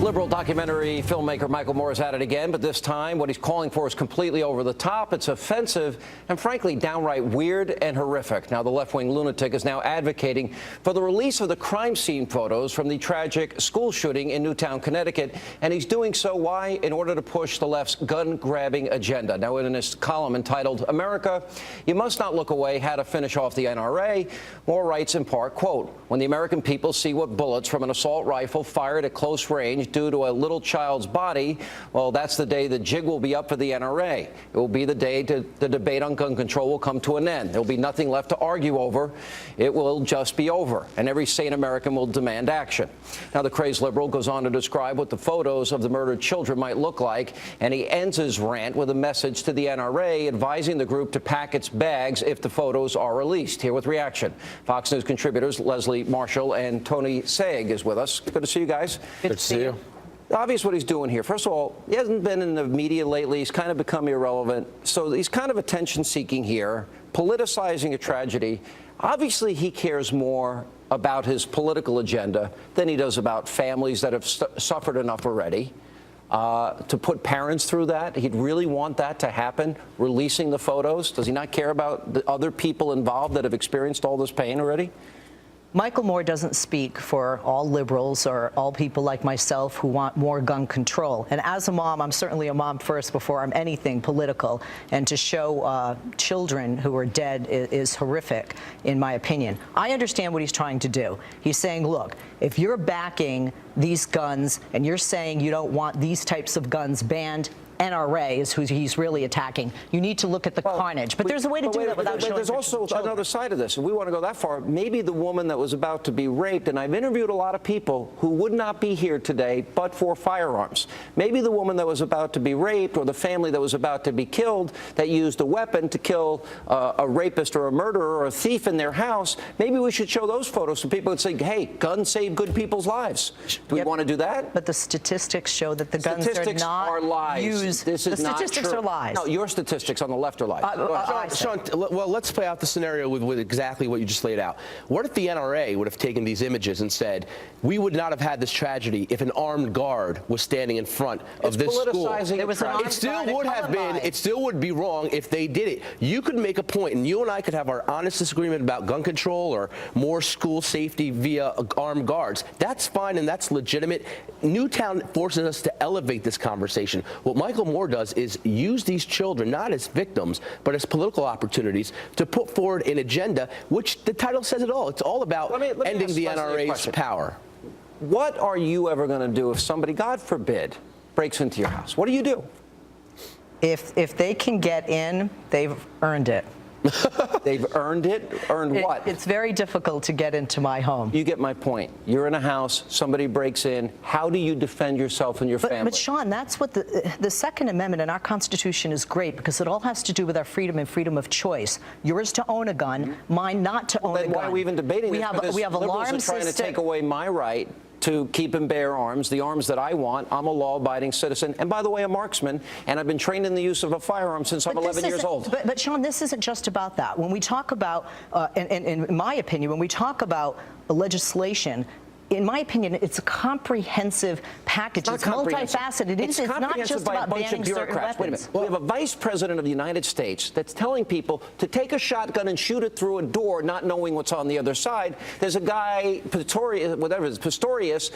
Liberal documentary filmmaker Michael Moore is at it again, but this time what he's calling for is completely over the top. It's offensive and, frankly, downright weird and horrific. Now, the left-wing lunatic is now advocating for the release of the crime scene photos from the tragic school shooting in Newtown, Connecticut, and he's doing so, why? In order to push the left's gun-grabbing agenda. Now, in his column entitled, "America, You Must Not Look Away, How to Finish Off the NRA," Moore writes in part, quote, "When the American people see what bullets from an assault rifle fired at close range due to a little child's body, well, that's the day the jig will be up for the NRA. It will be the day the debate on gun control will come to an end. There will be nothing left to argue over. It will just be over, and every sane American will demand action." Now, the crazed liberal goes on to describe what the photos of the murdered children might look like, and he ends his rant with a message to the NRA advising the group to pack its bags if the photos are released. Here with reaction, Fox News contributors Leslie Marshall and Tony Saig is with us. Good to see you guys. Good to see you. Obvious what he's doing here. First of all, he hasn't been in the media lately. He's kind of become irrelevant. So he's kind of attention-seeking here, politicizing a tragedy. Obviously, he cares more about his political agenda than he does about families that have suffered enough already. To put parents through that, he'd really want that to happen, releasing the photos. Does he not care about the other people involved that have experienced all this pain already? Michael Moore doesn't speak for all liberals or all people like myself who want more gun control. And as a mom, I'm certainly a mom first before I'm anything political. And to show children who are dead is horrific, in my opinion. I understand what he's trying to do. He's saying, look, if you're backing these guns and you're saying you don't want these types of guns banned, NRA is who he's really attacking. You need to look at the carnage. But there's a way to do that without showing There's also another side of this, and we want to go that far. Maybe the woman that was about to be raped, and I've interviewed a lot of people who would not be here today but for firearms. Maybe the woman that was about to be raped, or the family that was about to be killed, that used a weapon to kill a rapist or a murderer or a thief in their house, maybe we should show those photos so people would say, hey, guns save good people's lives. Do we want to do that? But the statistics show that the guns are not used. This is not true. The statistics are lies. No, your statistics on the left are lies. Sean, well, let's play out the scenario with exactly what you just laid out. What if the NRA would have taken these images and said, we would not have had this tragedy if an armed guard was standing in front of this school? It still would be wrong if they did it. You could make a point, and you and I could have our honest disagreement about gun control or more school safety via armed guards. That's fine, and that's legitimate. Newtown forces us to elevate this conversation. What Michael Moore does is use these children not as victims, but as political opportunities to put forward an agenda, which the title says it all. It's all about ending the NRA's power. What are you ever going to do if somebody, God forbid, breaks into your house? What do you do? If they can get in, they've earned it. They've earned it? Earned what? It's very difficult to get into my home. You get my point. You're in a house, somebody breaks in. How do you defend yourself and your family? But Sean, that's what the Second Amendment in our Constitution is great, because it all has to do with our freedom and freedom of choice. Yours to own a gun, mine not to own a gun. Why are we even debating this? We have alarm systems. Trying to take away my right to keep and bear arms, the arms that I want. I'm a law-abiding citizen, and by the way, a marksman, and I've been trained in the use of a firearm since I'm 11 years old. But Sean, this isn't just about that. When we talk about, in my opinion, when we talk about legislation, in my opinion, it's a comprehensive package. It's multifaceted. It's not just about banning certain weapons. Wait a minute. We have a vice president of the United States that's telling people to take a shotgun and shoot it through a door, not knowing what's on the other side. There's a guy, Pistorius,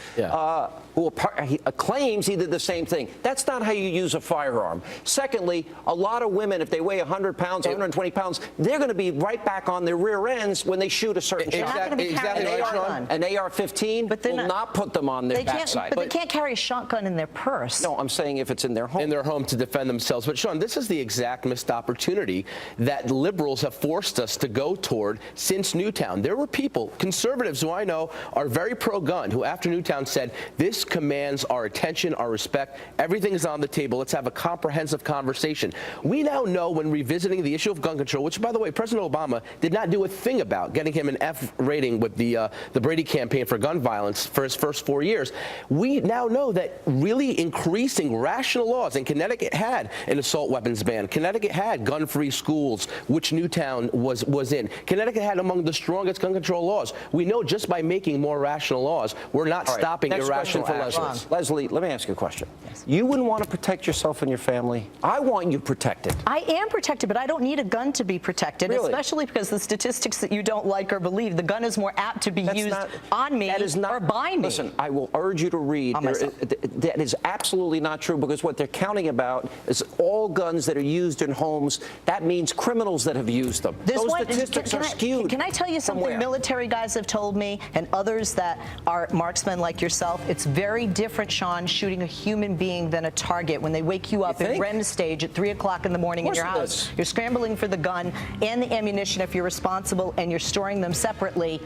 who claims he did the same thing. That's not how you use a firearm. Secondly, a lot of women, if they weigh 100 pounds, 120 pounds, they're going to be right back on their rear ends when they shoot a certain shot. An AR-15 will not put them on their backside. But they can't carry a shotgun in their purse. No, I'm saying if it's in their home. In their home to defend themselves. But, Sean, this is the exact missed opportunity that liberals have forced us to go toward since Newtown. There were people, conservatives who I know are very pro-gun, who after Newtown said, this commands our attention, our respect. Everything is on the table. Let's have a comprehensive conversation. We now know, when revisiting the issue of gun control, which, by the way, President Obama did not do a thing about, getting him an F rating with the Brady campaign for gun violence, violence for his first 4 years. We now know that really increasing rational laws, and Connecticut had an assault weapons ban. Connecticut had gun-free schools, which Newtown was in. Connecticut had among the strongest gun control laws. We know just by making more rational laws, we're not stopping irrational actions. Leslie, let me ask you a question. Yes. You wouldn't want to protect yourself and your family? I want you protected. I am protected, but I don't need a gun to be protected, especially because the statistics that you don't like or believe, the gun is more apt to be used on me or by me. Listen, I will urge you to read. That is absolutely not true, because what they're counting about is all guns that are used in homes. That means criminals that have used them. Those statistics are skewed. Can I tell you something military guys have told me, and others that are marksmen like yourself? It's very different, Sean, shooting a human being than a target. When they wake you up in REM stage at 3 o'clock in the morning in your house, you're scrambling for the gun and the ammunition if you're responsible, and you're storing them separately.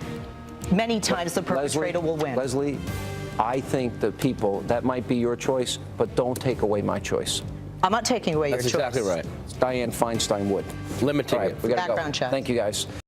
Many times the perpetrator will win. Leslie, I think the people, that might be your choice, but don't take away my choice. I'm not taking away your choice. That's exactly right. Dianne Feinstein would. Limiting it. We gotta Background check. Thank you, guys.